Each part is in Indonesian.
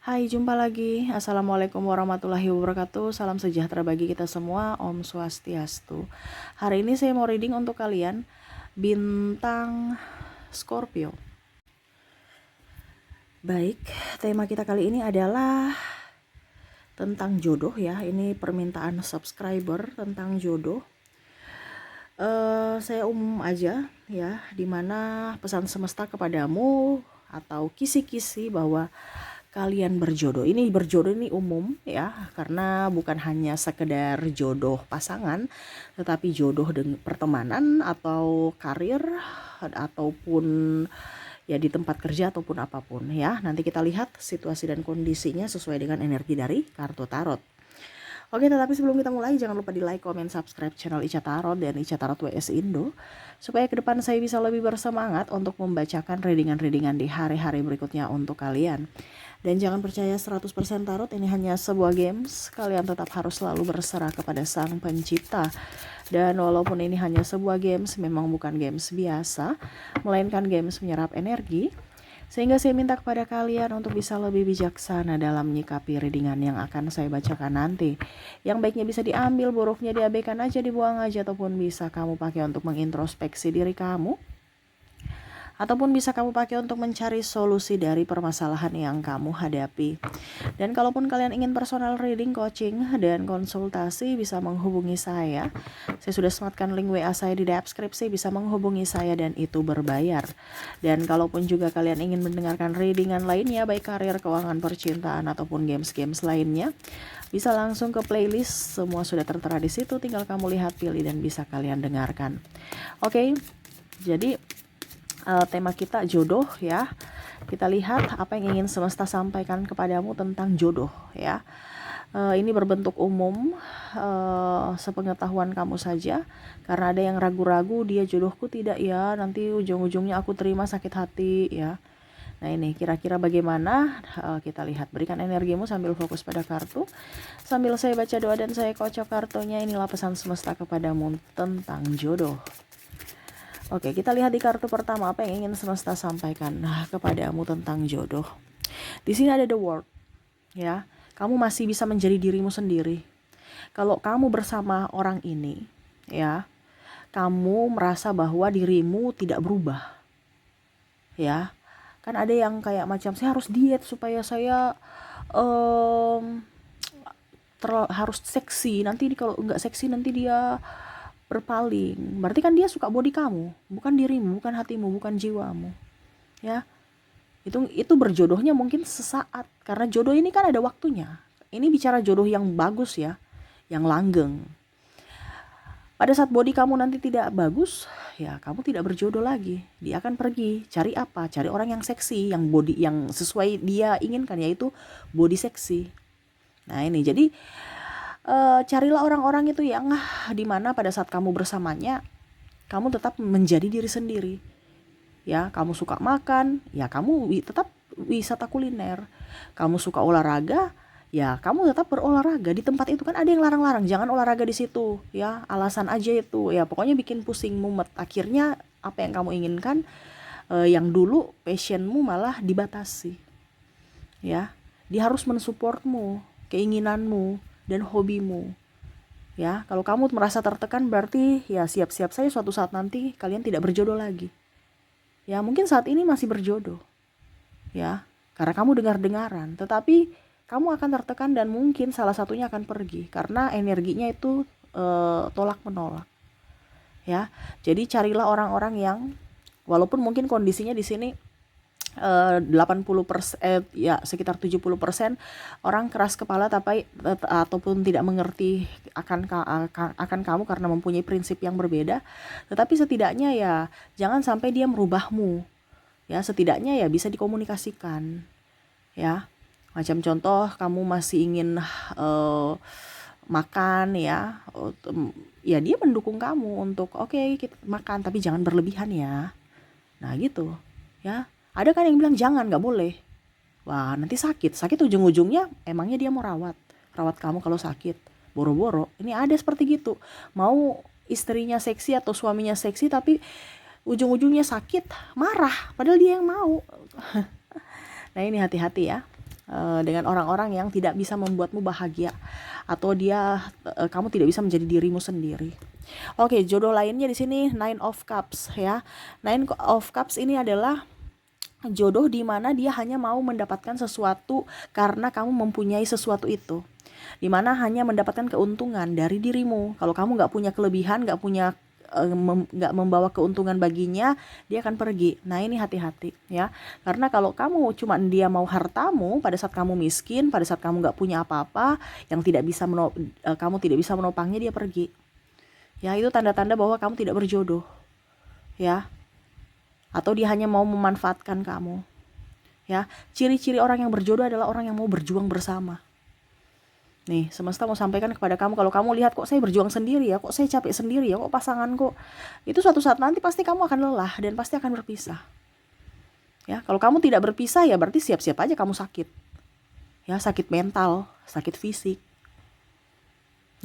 Hai, jumpa lagi. Assalamualaikum warahmatullahi wabarakatuh. Salam sejahtera bagi kita semua. Om Swastiastu. Hari ini saya mau reading untuk kalian bintang Scorpio. Baik, tema kita kali ini adalah tentang jodoh ya. Ini permintaan subscriber tentang jodoh. Saya umum aja ya, dimana pesan semesta kepadamu atau kisi-kisi bahwa kalian berjodoh. Ini berjodoh ini umum ya, karena bukan hanya sekedar jodoh pasangan, tetapi jodoh dengan pertemanan atau karir ataupun ya di tempat kerja ataupun apapun ya. Nanti kita lihat situasi dan kondisinya sesuai dengan energi dari kartu tarot. Oke, tetapi sebelum kita mulai jangan lupa di like, comment, subscribe channel Ica Tarot dan Ica Tarot WS Indo supaya ke depan saya bisa lebih bersemangat untuk membacakan readingan-readingan di hari-hari berikutnya untuk kalian. Dan jangan percaya 100% tarot ini hanya sebuah games, kalian tetap harus selalu berserah kepada Sang Pencipta. Dan walaupun ini hanya sebuah games, memang bukan games biasa, melainkan games menyerap energi. Sehingga saya minta kepada kalian untuk bisa lebih bijaksana dalam menyikapi readingan yang akan saya bacakan nanti. Yang baiknya bisa diambil, buruknya diabaikan aja, dibuang aja, ataupun bisa kamu pakai untuk mengintrospeksi diri kamu. Ataupun bisa kamu pakai untuk mencari solusi dari permasalahan yang kamu hadapi. Dan kalaupun kalian ingin personal reading, coaching, dan konsultasi bisa menghubungi saya. Saya sudah sematkan link WA saya di deskripsi, bisa menghubungi saya dan itu berbayar. Dan kalaupun juga kalian ingin mendengarkan readingan lainnya, baik karir, keuangan, percintaan, ataupun games-games lainnya, bisa langsung ke playlist, semua sudah tertera di situ, tinggal kamu lihat, pilih, dan bisa kalian dengarkan. Oke, jadi tema kita jodoh ya. Kita lihat apa yang ingin semesta sampaikan kepadamu tentang jodoh ya. Ini berbentuk umum, sepengetahuan kamu saja, karena ada yang ragu-ragu, dia jodohku tidak ya, nanti ujung-ujungnya aku terima sakit hati ya. Nah ini kira-kira bagaimana, kita lihat. Berikan energimu sambil fokus pada kartu, sambil saya baca doa dan saya kocok kartunya. Inilah pesan semesta kepadamu tentang jodoh. Oke, kita lihat di kartu pertama apa yang ingin semesta sampaikan kepadamu tentang jodoh. Di sini ada the world, ya. Kamu masih bisa menjadi dirimu sendiri. Kalau kamu bersama orang ini, ya, kamu merasa bahwa dirimu tidak berubah, ya. Kan ada yang kayak macam saya harus diet supaya saya harus seksi. Nanti kalau nggak seksi nanti dia berpaling. Berarti kan dia suka body kamu, bukan dirimu, bukan hatimu, bukan jiwamu. Ya. Itu berjodohnya mungkin sesaat, karena jodoh ini kan ada waktunya. Ini bicara jodoh yang bagus ya, yang langgeng. Pada saat body kamu nanti tidak bagus, ya kamu tidak berjodoh lagi. Dia akan pergi, cari apa? Cari orang yang seksi, yang body yang sesuai dia inginkan, yaitu body seksi. Nah ini jadi carilah orang-orang itu yang dimana pada saat kamu bersamanya kamu tetap menjadi diri sendiri ya. Kamu suka makan ya, kamu tetap wisata kuliner. Kamu suka olahraga ya, kamu tetap berolahraga. Di tempat itu kan ada yang larang-larang, jangan olahraga di situ ya, alasan aja itu ya, pokoknya bikin pusing mumet. Akhirnya apa yang kamu inginkan, yang dulu passionmu malah dibatasi ya. Dia harus mensupportmu, keinginanmu dan hobimu ya. Kalau kamu merasa tertekan, berarti ya siap-siap saja suatu saat nanti kalian tidak berjodoh lagi ya. Mungkin saat ini masih berjodoh ya, karena kamu dengar-dengaran, tetapi kamu akan tertekan dan mungkin salah satunya akan pergi karena energinya itu tolak menolak ya. Jadi carilah orang-orang yang walaupun mungkin kondisinya di sini 80% ya sekitar 70% orang keras kepala tapi ataupun tidak mengerti akan kamu karena mempunyai prinsip yang berbeda. Tetapi setidaknya ya jangan sampai dia merubahmu ya, setidaknya ya bisa dikomunikasikan ya. Macam contoh, kamu masih ingin makan ya, ya dia mendukung kamu untuk oke, kita makan tapi jangan berlebihan ya. Nah gitu ya. Ada kan yang bilang jangan, nggak boleh. Wah nanti sakit ujung-ujungnya emangnya dia mau rawat kamu kalau sakit, boro-boro. Ini ada seperti gitu, mau istrinya seksi atau suaminya seksi tapi ujung-ujungnya sakit, marah padahal dia yang mau. Nah ini hati-hati ya. dengan orang-orang yang tidak bisa membuatmu bahagia, atau kamu tidak bisa menjadi dirimu sendiri. Oke, jodoh lainnya di sini Nine of Cups ya. Nine of Cups ini adalah jodoh di mana dia hanya mau mendapatkan sesuatu karena kamu mempunyai sesuatu itu, di mana hanya mendapatkan keuntungan dari dirimu. Kalau kamu nggak punya kelebihan, nggak membawa keuntungan baginya, dia akan pergi. Nah ini hati-hati ya, karena kalau dia mau hartamu pada saat kamu miskin, pada saat kamu nggak punya apa-apa, yang kamu tidak bisa menopangnya, dia pergi ya. Itu tanda-tanda bahwa kamu tidak berjodoh ya, atau dia hanya mau memanfaatkan kamu ya. Ciri-ciri orang yang berjodoh adalah orang yang mau berjuang bersama. Nih, semesta mau sampaikan kepada kamu, kalau kamu lihat kok saya berjuang sendiri ya, kok saya capek sendiri ya, kok pasangan kok, itu suatu saat nanti pasti kamu akan lelah dan pasti akan berpisah. Ya, kalau kamu tidak berpisah ya berarti siap-siap aja kamu sakit. Ya, sakit mental, sakit fisik.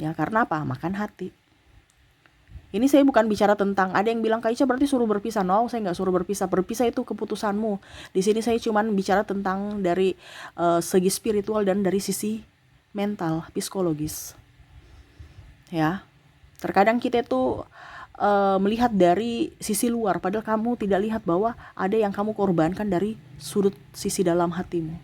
Ya, karena apa? Makan hati. Ini saya bukan bicara tentang, ada yang bilang Kak Ica berarti suruh berpisah. No, saya nggak suruh berpisah. Berpisah itu keputusanmu. Di sini saya cuman bicara tentang dari segi spiritual dan dari sisi mental, psikologis. Ya, terkadang kita itu melihat dari sisi luar, padahal kamu tidak lihat bahwa ada yang kamu korbankan dari sudut sisi dalam hatimu.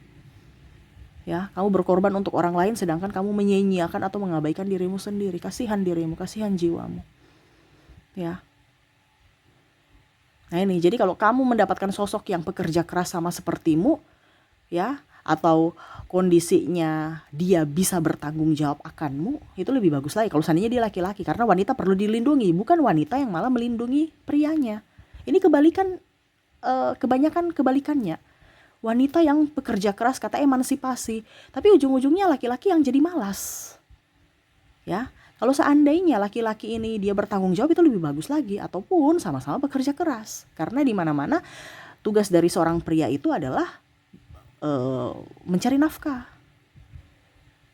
Ya, kamu berkorban untuk orang lain sedangkan kamu menyia-nyiakan atau mengabaikan dirimu sendiri. Kasihan dirimu, kasihan jiwamu. Ya. Nah ini, jadi kalau kamu mendapatkan sosok yang pekerja keras sama sepertimu, ya, atau kondisinya dia bisa bertanggung jawab akanmu, itu lebih bagus lagi kalau seandainya dia laki-laki, karena wanita perlu dilindungi, bukan wanita yang malah melindungi prianya. Ini kebanyakan kebalikannya. Wanita yang bekerja keras kata emansipasi, tapi ujung-ujungnya laki-laki yang jadi malas. Ya, kalau seandainya laki-laki ini dia bertanggung jawab, itu lebih bagus lagi, ataupun sama-sama bekerja keras. Karena di mana-mana tugas dari seorang pria itu adalah mencari nafkah.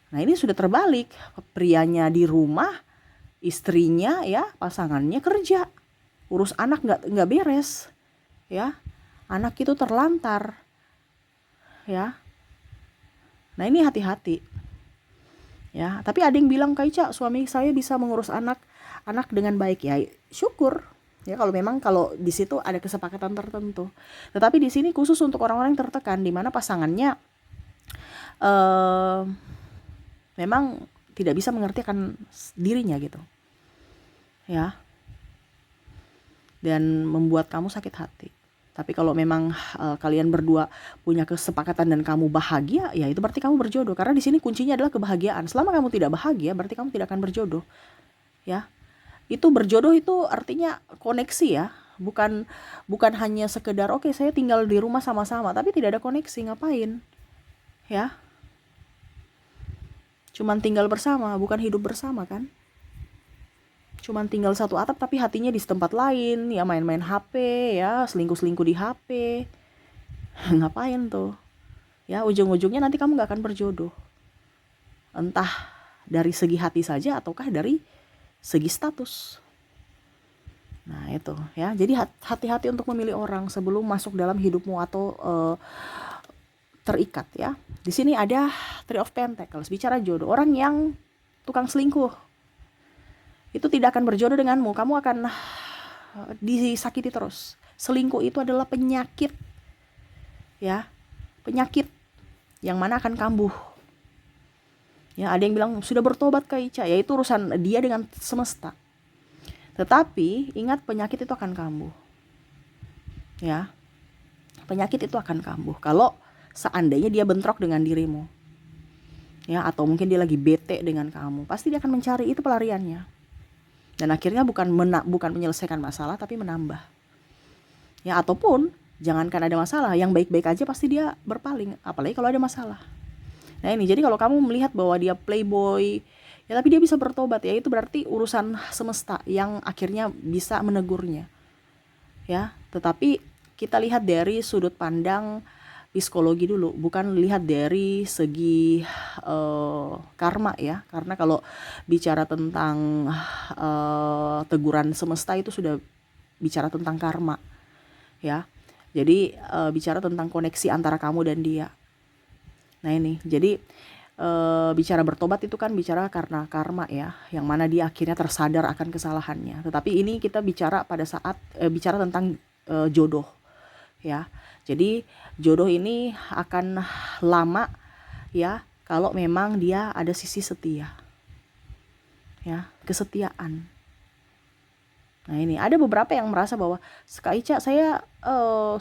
Nah ini sudah terbalik, prianya di rumah, istrinya ya, pasangannya kerja, urus anak nggak beres, ya, anak itu terlantar, ya. Nah ini hati-hati, ya. Tapi ada yang bilang Kak Ica, suami saya bisa mengurus anak dengan baik, ya syukur. Ya kalau di situ ada kesepakatan tertentu. Tetapi di sini khusus untuk orang-orang yang tertekan, di mana pasangannya memang tidak bisa mengerti akan dirinya gitu. Ya. Dan membuat kamu sakit hati. Tapi kalau memang kalian berdua punya kesepakatan dan kamu bahagia, ya itu berarti kamu berjodoh. Karena di sini kuncinya adalah kebahagiaan. Selama kamu tidak bahagia, berarti kamu tidak akan berjodoh. Ya. Itu berjodoh itu artinya koneksi ya, bukan hanya sekedar oke, saya tinggal di rumah sama-sama tapi tidak ada koneksi, ngapain ya, cuman tinggal bersama bukan hidup bersama kan, cuman tinggal satu atap tapi hatinya di tempat lain ya, main-main HP ya, selingkuh-selingkuh di HP. Ngapain tuh ya, ujung-ujungnya nanti kamu gak akan berjodoh, entah dari segi hati saja ataukah dari segi status. Nah itu ya, jadi hati-hati untuk memilih orang sebelum masuk dalam hidupmu atau terikat ya. Di sini ada Three of Pentacles, bicara jodoh. Orang yang tukang selingkuh itu tidak akan berjodoh denganmu, kamu akan disakiti terus. Selingkuh itu adalah penyakit ya, penyakit yang mana akan kambuh. Ya, ada yang bilang sudah bertobat Kak Ica, ya itu urusan dia dengan semesta. Tetapi ingat, penyakit itu akan kambuh. Ya. Penyakit itu akan kambuh kalau seandainya dia bentrok dengan dirimu. Ya, atau mungkin dia lagi bete dengan kamu, pasti dia akan mencari itu pelariannya. Dan akhirnya bukan menyelesaikan masalah tapi menambah. Ya, ataupun jangankan ada masalah, yang baik-baik aja pasti dia berpaling, apalagi kalau ada masalah. Nah ini, jadi kalau kamu melihat bahwa dia playboy, ya tapi dia bisa bertobat, ya itu berarti urusan semesta yang akhirnya bisa menegurnya. Ya, tetapi kita lihat dari sudut pandang psikologi dulu, bukan lihat dari segi karma ya. Karena kalau bicara tentang teguran semesta itu sudah bicara tentang karma. Ya. Jadi bicara tentang koneksi antara kamu dan dia. Nah ini, jadi bicara bertobat itu kan bicara karena karma ya, yang mana dia akhirnya tersadar akan kesalahannya. Tetapi ini kita bicara pada saat bicara tentang jodoh ya. Jadi jodoh ini akan lama ya kalau memang dia ada sisi setia ya, kesetiaan. Nah ini ada beberapa yang merasa bahwa Kak Ica saya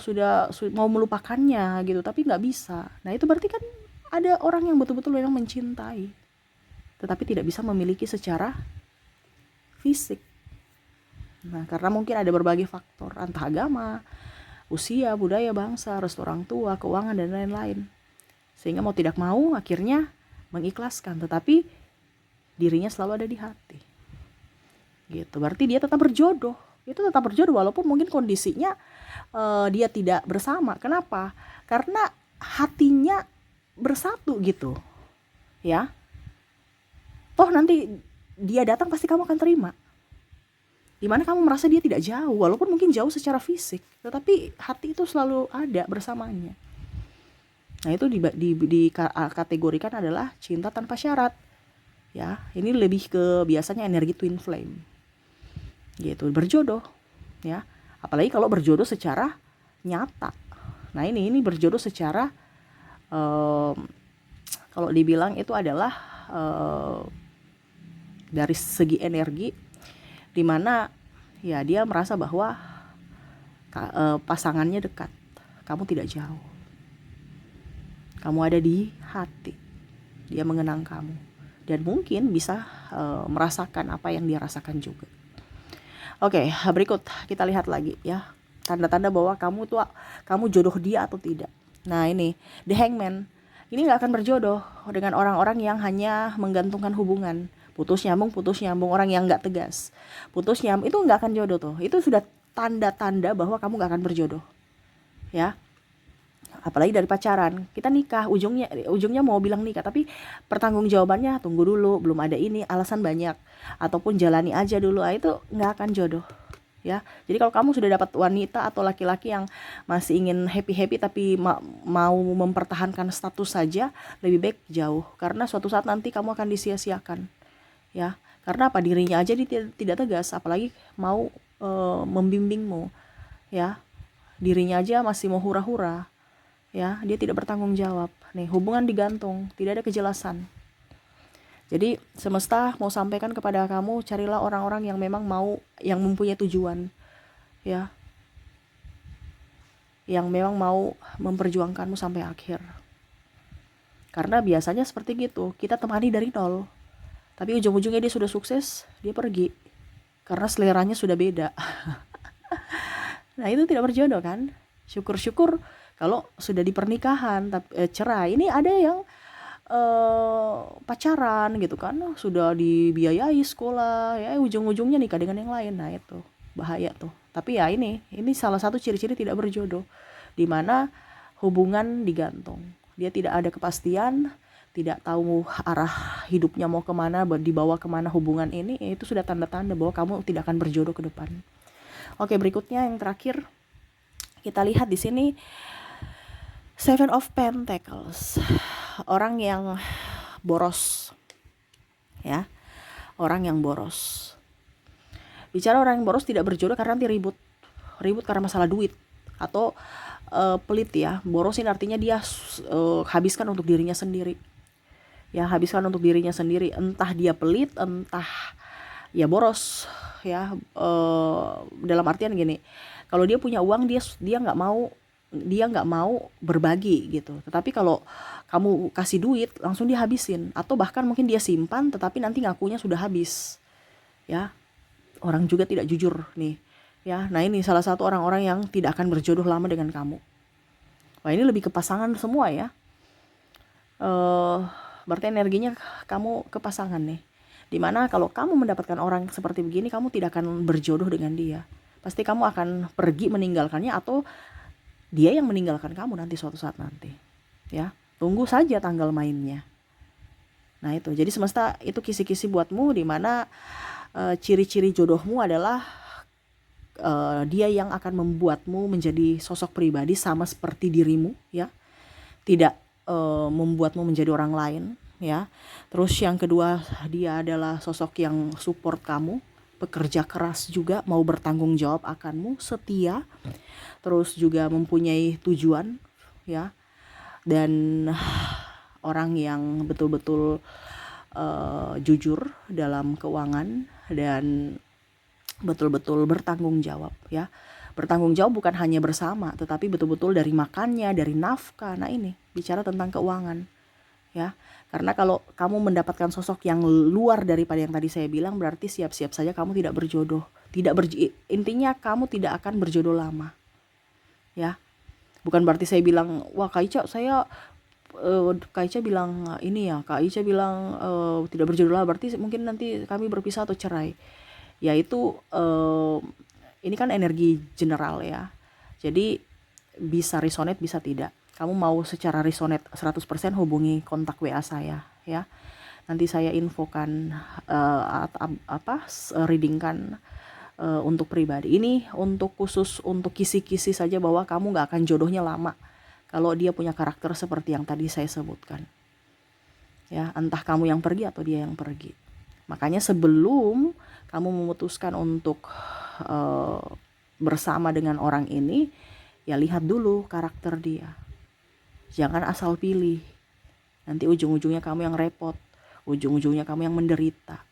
sudah mau melupakannya gitu, tapi nggak bisa. Nah itu berarti kan ada orang yang betul-betul memang mencintai, tetapi tidak bisa memiliki secara fisik. Nah karena mungkin ada berbagai faktor, entah agama, usia, budaya, bangsa, restu orang tua, keuangan, dan lain-lain. Sehingga mau tidak mau akhirnya mengikhlaskan, tetapi dirinya selalu ada di hati. Gitu. Berarti dia tetap berjodoh. Itu tetap berjodoh walaupun mungkin kondisinya dia tidak bersama. Kenapa? Karena hatinya bersatu gitu. Ya. Toh nanti dia datang pasti kamu akan terima. Dimana kamu merasa dia tidak jauh, walaupun mungkin jauh secara fisik, tetapi hati itu selalu ada bersamanya. Nah itu dikategorikan adalah cinta tanpa syarat. Ya, ini lebih ke biasanya energi twin flame. Gitu, berjodoh. Ya, apalagi kalau berjodoh secara nyata. Nah ini berjodoh secara kalau dibilang itu adalah dari segi energi, dimana ya dia merasa bahwa pasangannya dekat, kamu tidak jauh, kamu ada di hati, dia mengenang kamu dan mungkin bisa merasakan apa yang dia rasakan juga. Oke, berikut kita lihat lagi ya, tanda-tanda bahwa kamu jodoh dia atau tidak. Nah ini The Hangman, ini nggak akan berjodoh dengan orang-orang yang hanya menggantungkan hubungan, putus nyambung, orang yang nggak tegas, putus nyambung, itu nggak akan jodoh tuh. Itu sudah tanda-tanda bahwa kamu nggak akan berjodoh ya. Apalagi dari pacaran, kita nikah, ujungnya mau bilang nikah, tapi pertanggungjawabannya tunggu dulu, belum ada ini, alasan banyak, ataupun jalani aja dulu, itu nggak akan jodoh ya. Jadi kalau kamu sudah dapat wanita atau laki-laki yang masih ingin happy tapi mau mempertahankan status saja, lebih baik jauh, karena suatu saat nanti kamu akan disia-siakan ya. Karena apa? Dirinya aja tidak tegas, apalagi mau membimbingmu ya. Dirinya aja masih mau hura-hura ya, dia tidak bertanggung jawab. Nih, hubungan digantung, tidak ada kejelasan. Jadi semesta mau sampaikan kepada kamu, carilah orang-orang yang memang yang mempunyai tujuan ya, yang memang mau memperjuangkanmu sampai akhir. Karena biasanya seperti gitu, kita temani dari nol, tapi ujung-ujungnya dia sudah sukses, dia pergi karena seleranya sudah beda. Nah itu tidak berjodoh kan. Syukur-syukur kalau sudah di pernikahan tapi cerai. Ini ada yang pacaran gitu kan, sudah dibiayai sekolah ya, ujung-ujungnya nikah dengan yang lain. Nah itu bahaya tuh. Tapi ya ini salah satu ciri-ciri tidak berjodoh, dimana hubungan digantung, dia tidak ada kepastian, tidak tahu arah hidupnya mau kemana, dibawa kemana hubungan ini, itu sudah tanda-tanda bahwa kamu tidak akan berjodoh ke depan. Oke, berikutnya yang terakhir kita lihat di sini Seven of Pentacles, orang yang boros ya, orang yang boros. Bicara orang yang boros tidak berjodoh karena nanti ribut karena masalah duit atau pelit ya. Boros ini artinya dia habiskan untuk dirinya sendiri ya, habiskan untuk dirinya sendiri, entah dia pelit, entah ya boros ya. Dalam artian gini, kalau dia punya uang, dia nggak mau berbagi gitu. Tetapi kalau kamu kasih duit langsung dia habisin, atau bahkan mungkin dia simpan tetapi nanti ngakunya sudah habis ya. Orang juga tidak jujur nih ya. Nah ini salah satu orang-orang yang tidak akan berjodoh lama dengan kamu. Wah ini lebih ke pasangan semua ya. Berarti energinya kamu ke pasangan nih, dimana kalau kamu mendapatkan orang seperti begini, kamu tidak akan berjodoh dengan dia. Pasti kamu akan pergi meninggalkannya, atau dia yang meninggalkan kamu nanti suatu saat nanti ya. Tunggu saja tanggal mainnya. Nah itu, jadi semesta itu kisi-kisi buatmu, dimana ciri-ciri jodohmu adalah dia yang akan membuatmu menjadi sosok pribadi sama seperti dirimu ya, tidak membuatmu menjadi orang lain, ya. Terus yang kedua, dia adalah sosok yang support kamu, pekerja keras juga, mau bertanggung jawab akanmu, setia, terus juga mempunyai tujuan, ya. Dan orang yang betul-betul jujur dalam keuangan dan betul-betul bertanggung jawab, ya. Bertanggung jawab bukan hanya bersama, tetapi betul-betul dari makannya, dari nafkah. Nah, ini bicara tentang keuangan, ya. Karena kalau kamu mendapatkan sosok yang luar daripada yang tadi saya bilang, berarti siap-siap saja kamu tidak berjodoh. Intinya kamu tidak akan berjodoh lama, ya. Bukan berarti saya bilang, wah Kak Ica, Kak Ica bilang ini ya, Kak Ica bilang tidak berjodoh lama, berarti mungkin nanti kami berpisah atau cerai. Ya itu ini kan energi general, ya. Jadi bisa resonate, bisa tidak. Kamu mau secara resonate 100%, hubungi kontak WA saya, ya. Nanti saya infokan readingkan untuk pribadi. Ini untuk khusus untuk kisi-kisi saja, bahwa kamu gak akan jodohnya lama kalau dia punya karakter seperti yang tadi saya sebutkan, ya. Entah kamu yang pergi atau dia yang pergi. Makanya sebelum kamu memutuskan untuk bersama dengan orang ini, ya lihat dulu karakter dia. Jangan asal pilih. Nanti ujung-ujungnya kamu yang repot, ujung-ujungnya kamu yang menderita.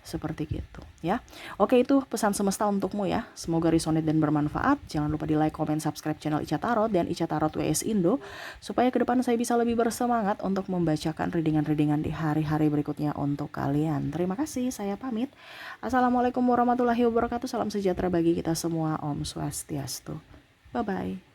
Seperti gitu, ya. Oke, itu pesan semesta untukmu, ya. Semoga resonate dan bermanfaat. Jangan lupa di like, comment, subscribe channel Ica Tarot dan Ica Tarot WS Indo, supaya ke depan saya bisa lebih bersemangat untuk membacakan readingan-readingan di hari-hari berikutnya untuk kalian. Terima kasih, saya pamit. Assalamualaikum warahmatullahi wabarakatuh. Salam sejahtera bagi kita semua. Om Swastiastu. Bye-bye.